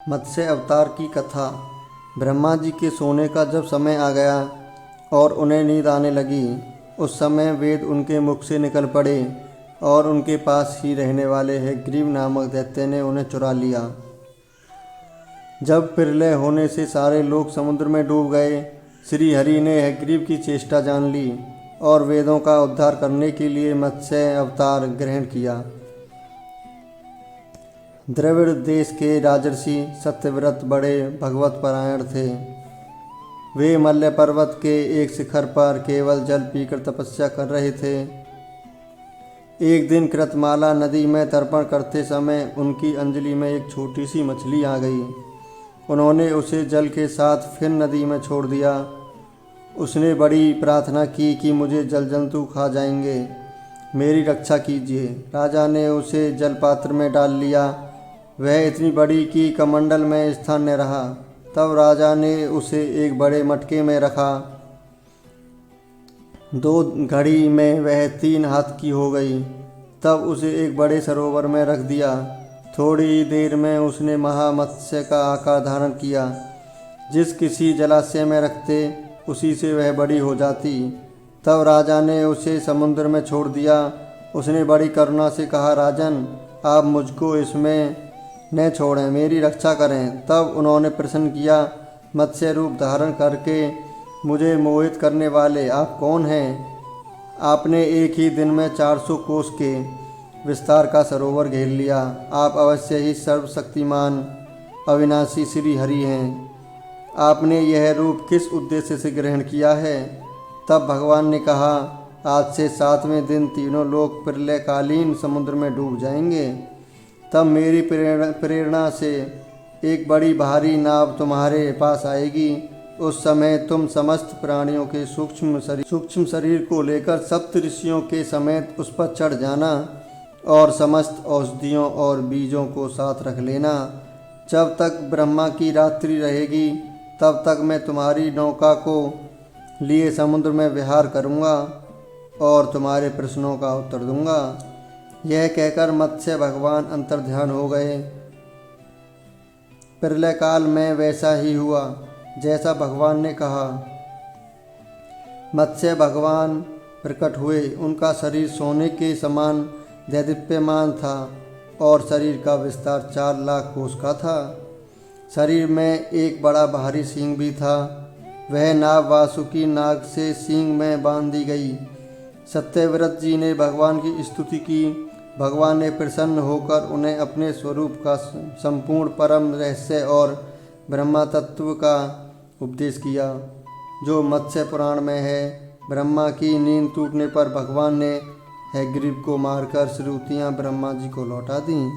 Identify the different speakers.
Speaker 1: मत्स्य अवतार की कथा। ब्रह्मा जी के सोने का जब समय आ गया और उन्हें नींद आने लगी, उस समय वेद उनके मुख से निकल पड़े और उनके पास ही रहने वाले हयग्रीव नामक दैत्य ने उन्हें चुरा लिया। जब प्रलय होने से सारे लोग समुद्र में डूब गए, श्री हरि ने हयग्रीव की चेष्टा जान ली और वेदों का उद्धार करने के लिए मत्स्य अवतार ग्रहण किया। द्रविड़ देश के राजर्षि सत्यव्रत बड़े भगवत परायण थे। वे मल्य पर्वत के एक शिखर पर केवल जल पीकर तपस्या कर रहे थे। एक दिन कृतमाला नदी में तर्पण करते समय उनकी अंजलि में एक छोटी सी मछली आ गई। उन्होंने उसे जल के साथ फिर नदी में छोड़ दिया। उसने बड़ी प्रार्थना की कि मुझे जल जंतु खा जाएंगे, मेरी रक्षा कीजिए। राजा ने उसे जल पात्र में डाल लिया। वह इतनी बड़ी कि कमंडल में स्थान न रहा। तब राजा ने उसे एक बड़े मटके में रखा। 2 घड़ी में वह 3 हाथ की हो गई। तब उसे एक बड़े सरोवर में रख दिया। थोड़ी ही देर में उसने महामत्स्य का आकार धारण किया। जिस किसी जलाशय में रखते उसी से वह बड़ी हो जाती। तब राजा ने उसे समुद्र में छोड़ दिया। उसने बड़ी करुणा से कहा, राजन, आप मुझको इसमें न छोड़ें, मेरी रक्षा करें। तब उन्होंने प्रश्न किया, मत्स्य रूप धारण करके मुझे मोहित करने वाले आप कौन हैं? आपने एक ही दिन में 400 कोस के विस्तार का सरोवर घेर लिया। आप अवश्य ही सर्वशक्तिमान अविनाशी श्री हरि हैं। आपने यह रूप किस उद्देश्य से ग्रहण किया है? तब भगवान ने कहा, आज से 7वें दिन तीनों लोग प्रलयकालीन समुद्र में डूब जाएंगे। तब मेरी प्रेरणा से एक बड़ी भारी नाव तुम्हारे पास आएगी। उस समय तुम समस्त प्राणियों के सूक्ष्म शरीर को लेकर सप्त ऋषियों के समेत उस पर चढ़ जाना और समस्त औषधियों और बीजों को साथ रख लेना। जब तक ब्रह्मा की रात्रि रहेगी तब तक मैं तुम्हारी नौका को लिए समुद्र में विहार करूँगा और तुम्हारे प्रश्नों का उत्तर दूंगा। यह कहकर मत्स्य भगवान अंतर्ध्यान हो गए। प्रलय काल में वैसा ही हुआ जैसा भगवान ने कहा। मत्स्य भगवान प्रकट हुए। उनका शरीर सोने के समान दैदीप्यमान था और शरीर का विस्तार 4 लाख कोस का था। शरीर में एक बड़ा भारी सींग भी था। वह नाव वासुकी नाग से सींग में बांध दी गई। सत्यव्रत जी ने भगवान की स्तुति की। भगवान ने प्रसन्न होकर उन्हें अपने स्वरूप का संपूर्ण परम रहस्य और ब्रह्मा तत्व का उपदेश किया, जो मत्स्य पुराण में है। ब्रह्मा की नींद टूटने पर भगवान ने हयग्रीव को मारकर श्रुतियाँ ब्रह्मा जी को लौटा दीं।